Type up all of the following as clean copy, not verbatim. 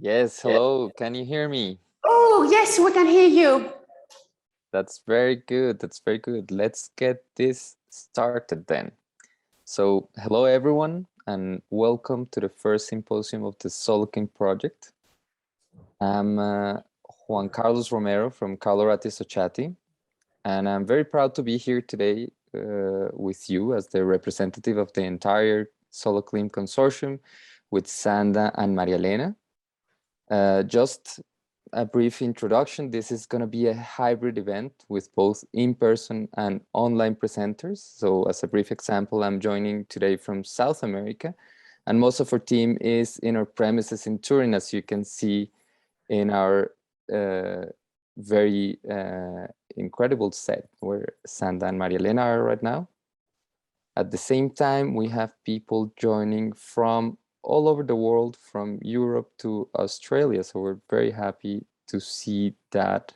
Yes, Yeah. hello. Can you hear me? Oh, yes, we can hear you. That's very good. That's very good. Let's get this started then. So, hello everyone, and welcome to the first symposium of the Soloclim project. I'm Juan Carlos Romero from Colorado Sochati, and I'm very proud to be here today with you as the representative of the entire Soloclim consortium with Sanda and Maria Elena. Just a brief introduction. This is going to be a hybrid event with both in-person and online presenters. So as a brief example, I'm joining today from South America, and most of our team is in our premises in Turin, as you can see in our very incredible set where Sanda and Maria Elena are right now. At the same time, we have people joining from all over the world, from Europe to Australia. So we're very happy to see that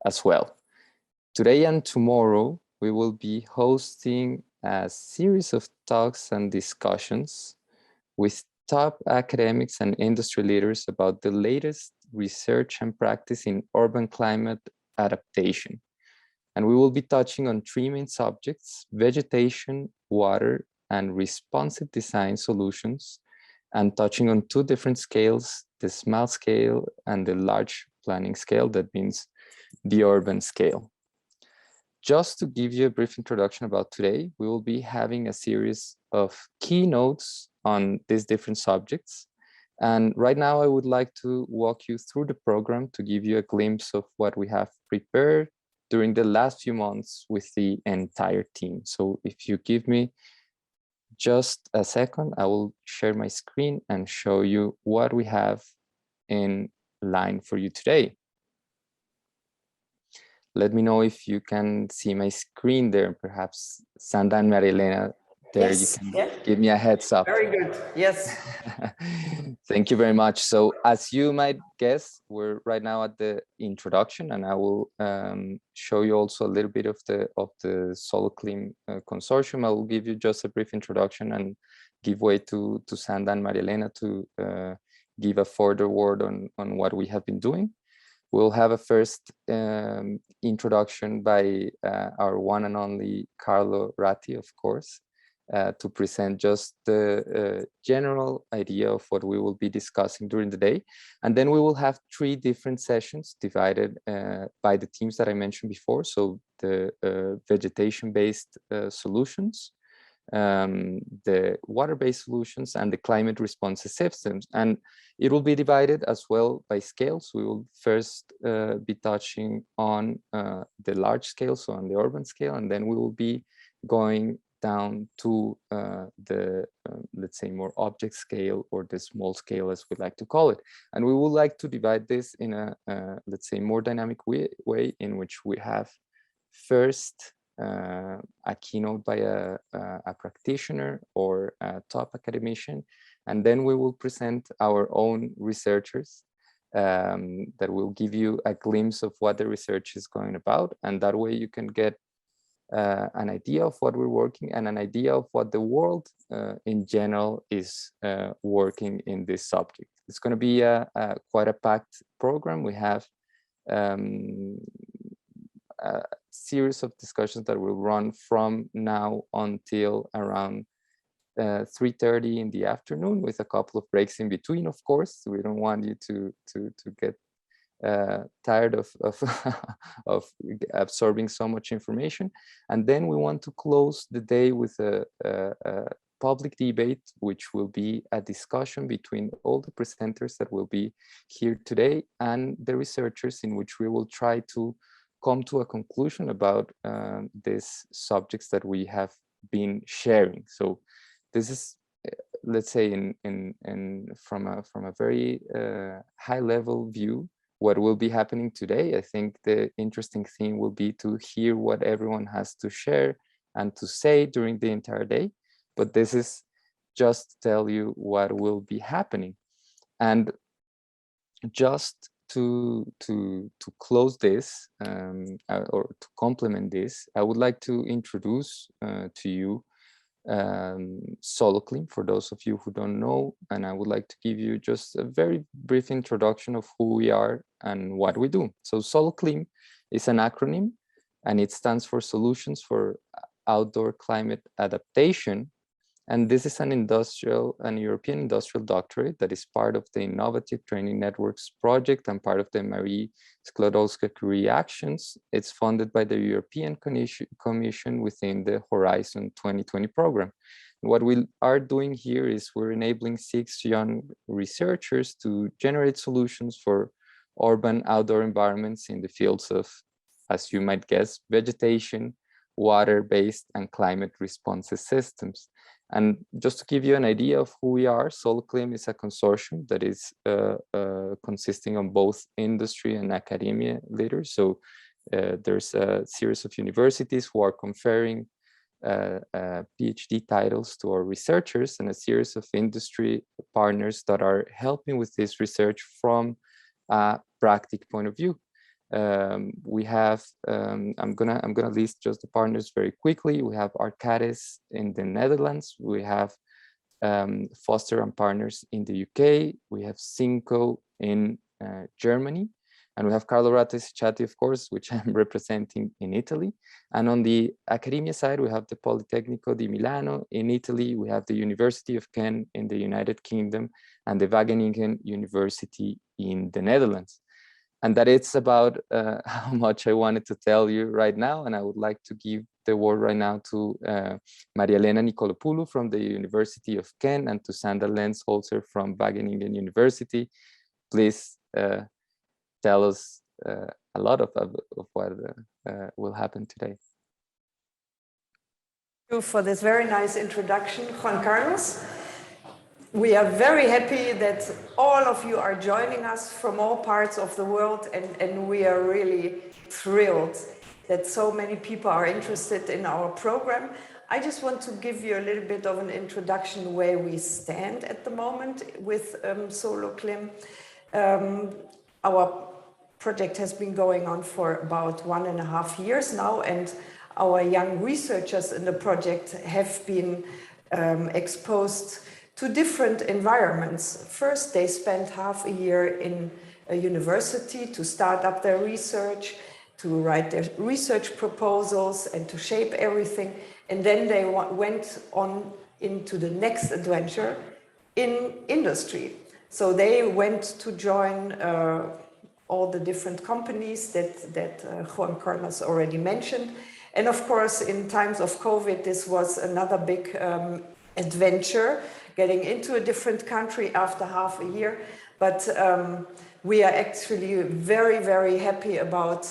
as well. Today and tomorrow, we will be hosting a series of talks and discussions with top academics and industry leaders about the latest research and practice in urban climate adaptation. And we will be touching on three main subjects: vegetation, water, and responsive design solutions, and touching on two different scales, the small scale and the large planning scale. That means the urban scale. Just to give you a brief introduction about today, we will be having a series of keynotes on these different subjects. And right now I would like to walk you through the program to give you a glimpse of what we have prepared during the last few months with the entire team. So if you give me just a second, I will share my screen and show you what we have in line for you today. Let me know if you can see my screen there. Perhaps Sanda and Maria Elena, there you Yes, can yeah. give me a heads up. Very good. Yes. Thank you very much. So as you might guess, we're right now at the introduction, and I will show you also a little bit of the Soloclim consortium. I will give you just a brief introduction and give way to Sanda and Maria Elena to give a further word on what we have been doing. We'll have a first introduction by our one and only Carlo Ratti, of course, to present just the general idea of what we will be discussing during the day. And then we will have three different sessions divided by the themes that I mentioned before. So the vegetation-based solutions, the water-based solutions, and the climate responsive systems. And it will be divided as well by scales. We will first be touching on the large scale, so on the urban scale, and then we will be going down to the, let's say, more object scale, or the small scale, as we like to call it. And we would like to divide this in a, let's say, more dynamic way in which we have first a keynote by a practitioner or a top academician, and then we will present our own researchers that will give you a glimpse of what the research is going about, and that way you can get an idea of what we're working and an idea of what the world in general is working in this subject. It's going to be quite a packed program. We have a series of discussions that will run from now until around 3:30 in the afternoon, with a couple of breaks in between. Of course, we don't want you to get tired of of absorbing so much information. And then we want to close the day with a public debate, which will be a discussion between all the presenters that will be here today and the researchers, in which we will try to come to a conclusion about these subjects that we have been sharing. So this is, let's say, from a very high level view, what will be happening today. I think the interesting thing will be to hear what everyone has to share and to say during the entire day. But this is just to tell you what will be happening. And just to close this, or to complement this, I would like to introduce to you Soloclim, for those of you who don't know, and I would like to give you just a very brief introduction of who we are and what we do. So Soloclim is an acronym, and it stands for Solutions for Outdoor Climate Adaptation. And this is an European industrial doctorate that is part of the Innovative Training Networks project and part of the Marie Skłodowska-Curie actions. It's funded by the European Commission within the Horizon 2020 program. And what we are doing here is we're enabling 6 young researchers to generate solutions for urban outdoor environments in the fields of, as you might guess, vegetation, water-based and climate responsive systems. And just to give you an idea of who we are, Soloclim is a consortium that is consisting of both industry and academia leaders. So there's a series of universities who are conferring PhD titles to our researchers, and a series of industry partners that are helping with this research from a practical point of view. We have, I'm gonna list just the partners very quickly. We have Arcadis in the Netherlands. We have Foster and Partners in the UK. We have Cinco in Germany. And we have Carlo Ratesciati, of course, which I'm representing in Italy. And on the academia side, we have the Politecnico di Milano in Italy. We have the University of Kent in the United Kingdom and the Wageningen University in the Netherlands. And that it's about how much I wanted to tell you right now. And I would like to give the word right now to Maria Elena Nicolopoulou from the University of Kent and to Sandra Lensholzer from Wageningen University. Please tell us a lot of what will happen today. Thank you for this very nice introduction, Juan Carlos. We are very happy that all of you are joining us from all parts of the world, and we are really thrilled that so many people are interested in our program. I just want to give you a little bit of an introduction where we stand at the moment with Soloclim. Our project has been going on for about 1.5 years now, and our young researchers in the project have been exposed to different environments. First, they spent half a year in a university to start up their research, to write their research proposals and to shape everything. And then they went on into the next adventure in industry. So they went to join all the different companies that Juan Carlos already mentioned. And of course, in times of COVID, this was another big adventure, getting into a different country after half a year. But we are actually very, very happy about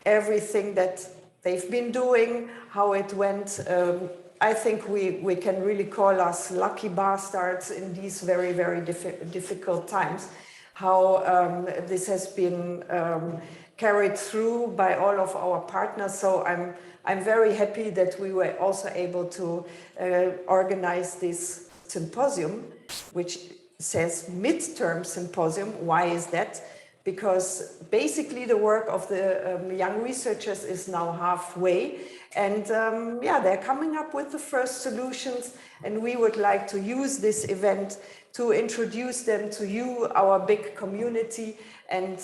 everything that they've been doing, how it went. I think we can really call us lucky bastards in these very, very difficult times, how this has been carried through by all of our partners. So I'm very happy that we were also able to organize this symposium, which says midterm symposium. Why is that? Because basically the work of the young researchers is now halfway, and yeah, they're coming up with the first solutions, and we would like to use this event to introduce them to you, our big community, and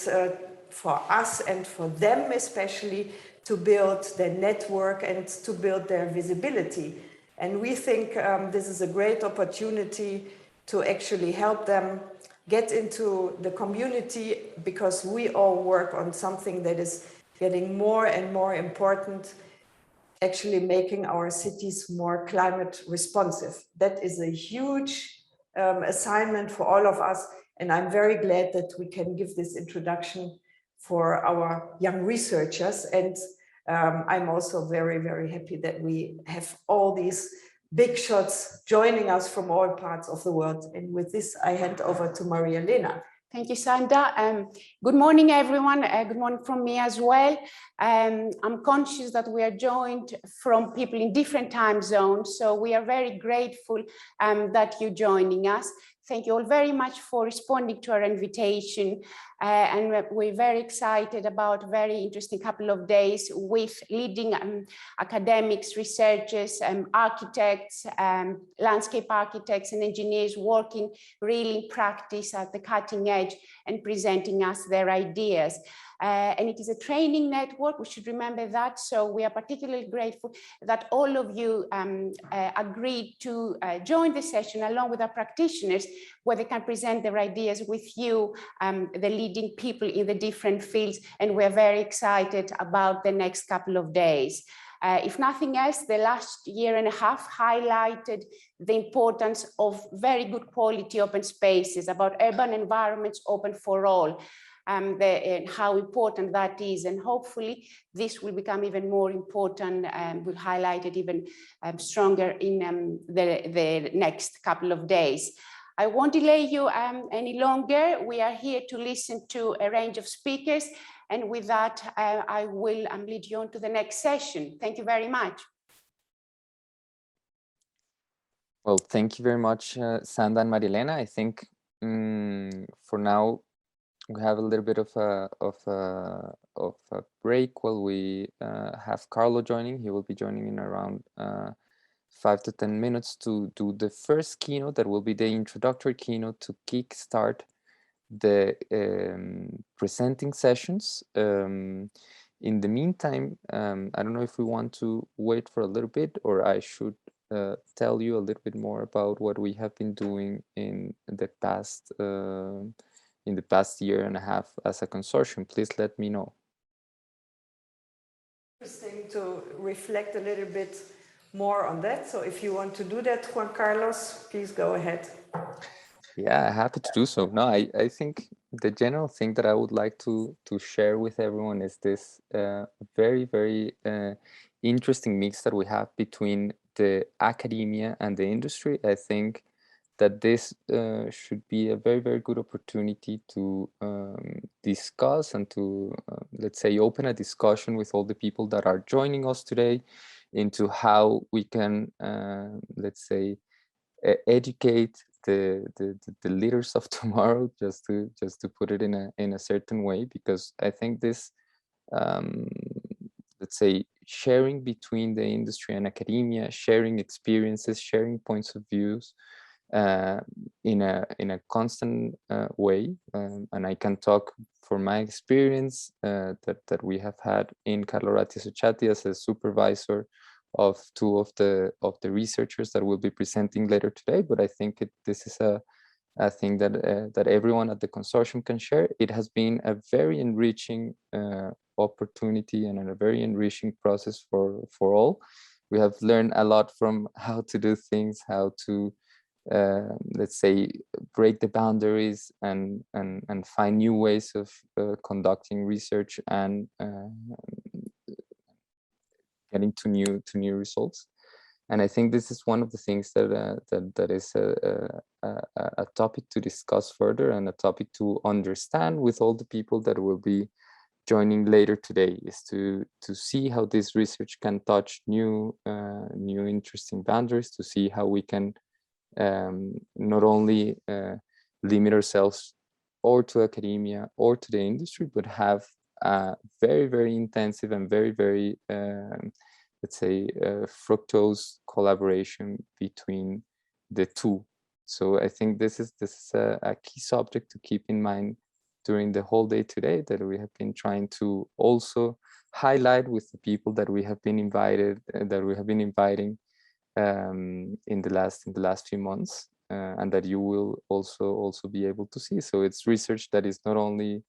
for us and for them especially, to build their network and to build their visibility. And we think this is a great opportunity to actually help them get into the community, because we all work on something that is getting more and more important, actually making our cities more climate responsive. That is a huge assignment for all of us, and I'm very glad that we can give this introduction for our young researchers. And I'm also very, very happy that we have all these big shots joining us from all parts of the world. And with this, I hand over to Maria Elena. Thank you, Sandra. Good morning, everyone. Good morning from me as well. I'm conscious that we are joined from people in different time zones, so we are very grateful that you're joining us. Thank you all very much for responding to our invitation. And we're very excited about a very interesting couple of days with leading academics, researchers, architects, landscape architects and engineers working really in practice at the cutting edge and presenting us their ideas. And it is a training network, we should remember that. So we are particularly grateful that all of you agreed to join the session along with our practitioners, where they can present their ideas with you, the leading people in the different fields. And we're very excited about the next couple of days. If nothing else, the last year and a half highlighted the importance of very good quality open spaces, about urban environments open for all. And how important that is, and hopefully this will become even more important and we'll highlight it even stronger in the next couple of days. I won't delay you any longer. We are here to listen to a range of speakers, and with that I will lead you on to the next session. Thank you very much. Well, thank you very much, Sanda and Marilena. I think for now we have a little bit of a break while we have Carlo joining. He will be joining in around 5 to 10 minutes to do the first keynote that will be the introductory keynote to kickstart the presenting sessions. In the meantime, I don't know if we want to wait for a little bit, or I should tell you a little bit more about what we have been doing in the past year and a half as a consortium. Please let me know. Interesting to reflect a little bit more on that. So if you want to do that, Juan Carlos, please go ahead. Yeah, happy to do so. No, I think the general thing that I would like to share with everyone is this very, very interesting mix that we have between the academia and the industry. I think that this should be a very, very good opportunity to discuss and to, let's say, open a discussion with all the people that are joining us today into how we can, let's say, educate the leaders of tomorrow, just to put it in a certain way, because I think this, let's say, sharing between the industry and academia, sharing experiences, sharing points of views, in a constant way, and I can talk from my experience that we have had in Carlo Society as a supervisor of two of the researchers that will be presenting later today. But I think this is a thing that everyone at the consortium can share. It has been a very enriching opportunity and a very enriching process for all. We have learned a lot from how to do things, how to let's say, break the boundaries and find new ways of conducting research and getting to new results. And I think this is one of the things that is a topic to discuss further, and a topic to understand with all the people that will be joining later today, is to see how this research can touch new interesting boundaries, to see how we can not only limit ourselves or to academia or to the industry, but have a very, very intensive and very, very, let's say, fructose collaboration between the two. So I think this is a key subject to keep in mind during the whole day today, that we have been trying to also highlight with the people that we have been inviting in the last few months, and that you will also be able to see. So it's research that is not only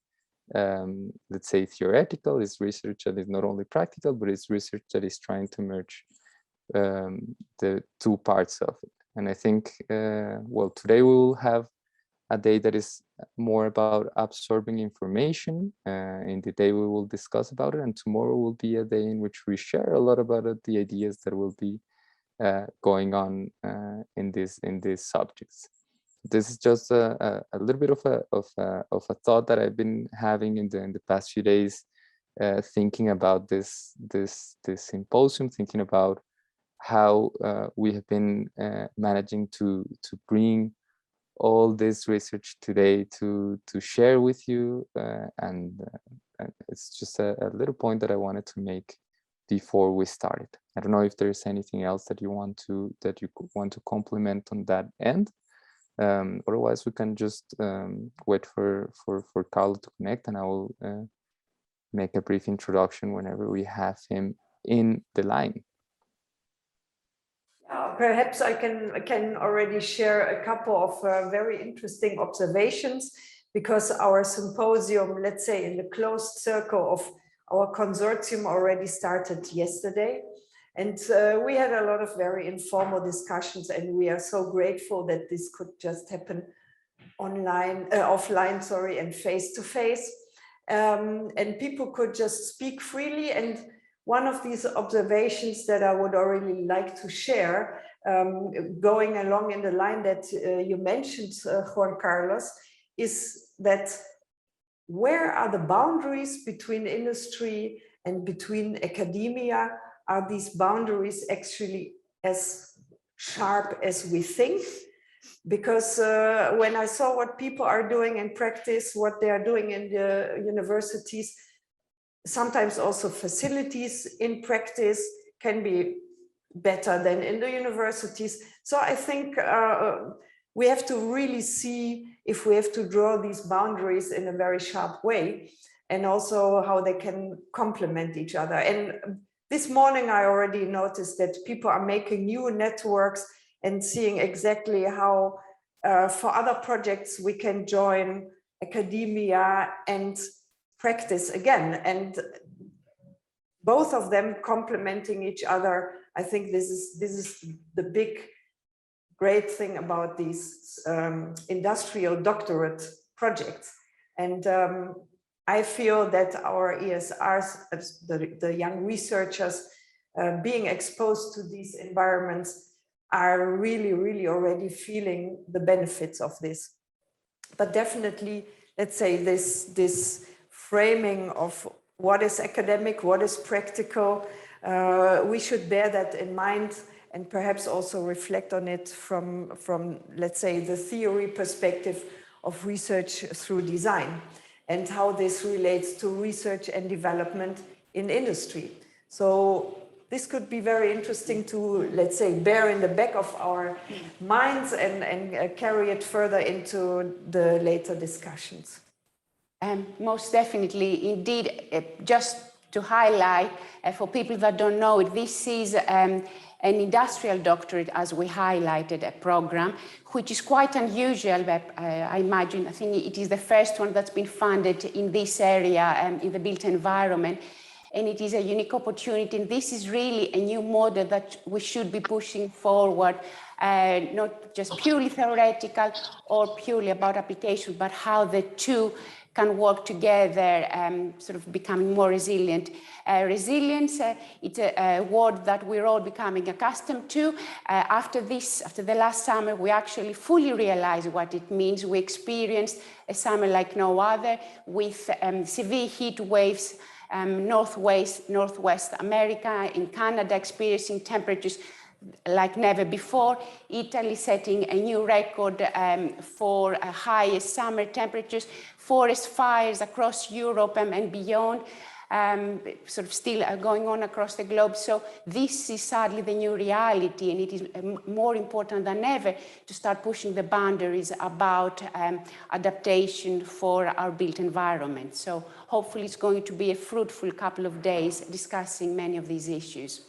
let's say theoretical, it's research that is not only practical, but it's research that is trying to merge the two parts of it. And I think well, today we will have a day that is more about absorbing information. In the day we will discuss about it, and tomorrow will be a day in which we share a lot about it, the ideas that will be going on in these subjects. This is just a little bit of a thought that I've been having in the past few days, thinking about this symposium, thinking about how we have been managing to bring all this research today to share with you, and it's just a little point that I wanted to make before we started. I don't know if there's anything else that you want to complement on that end. Otherwise, we can just wait for Carlo to connect, and I will make a brief introduction whenever we have him in the line. Perhaps I can already share a couple of very interesting observations, because our symposium, let's say in the closed circle of our consortium, already started yesterday. And we had a lot of very informal discussions, and we are so grateful that this could just happen offline, sorry, and face to face. And people could just speak freely. And one of these observations that I would already like to share, going along in the line that you mentioned, Juan Carlos, is that where are the boundaries between industry and between academia? Are these boundaries actually as sharp as we think? Because when I saw what people are doing in practice, what they are doing in the universities, sometimes also facilities in practice can be better than in the universities. So I think we have to really see if we have to draw these boundaries in a very sharp way, and also how they can complement each other. And this morning, I already noticed that people are making new networks and seeing exactly how for other projects we can join academia and practice again, and both of them complementing each other. I think this is the big great thing about these industrial doctorate projects. And I feel that our ESRs, the young researchers, being exposed to these environments, are really already feeling the benefits of this. But definitely, let's say this framing of what is academic, what is practical, we should bear that in mind, and perhaps also reflect on it from let's say the theory perspective of research through design, and how this relates to research and development in industry. So this could be very interesting to, let's say, bear in the back of our minds and carry it further into the later discussions. Most definitely, indeed, just to highlight, for people that don't know it, this is an industrial doctorate, as we highlighted, a program, which is quite unusual. I imagine, I think it is the first one that's been funded in this area, in the built environment. And it is a unique opportunity. And this is really a new model that we should be pushing forward, not just purely theoretical or purely about application, but how the two can work together, sort of becoming more resilient. Resilience, it's a word that we're all becoming accustomed to. After the last summer, we actually fully realized what it means. We experienced a summer like no other, with severe heat waves, Northwest America, in Canada experiencing temperatures like never before, Italy setting a new record for highest summer temperatures, forest fires across Europe and beyond, sort of still going on across the globe. So this is sadly the new reality, and it is more important than ever to start pushing the boundaries about adaptation for our built environment. So hopefully it's going to be a fruitful couple of days discussing many of these issues.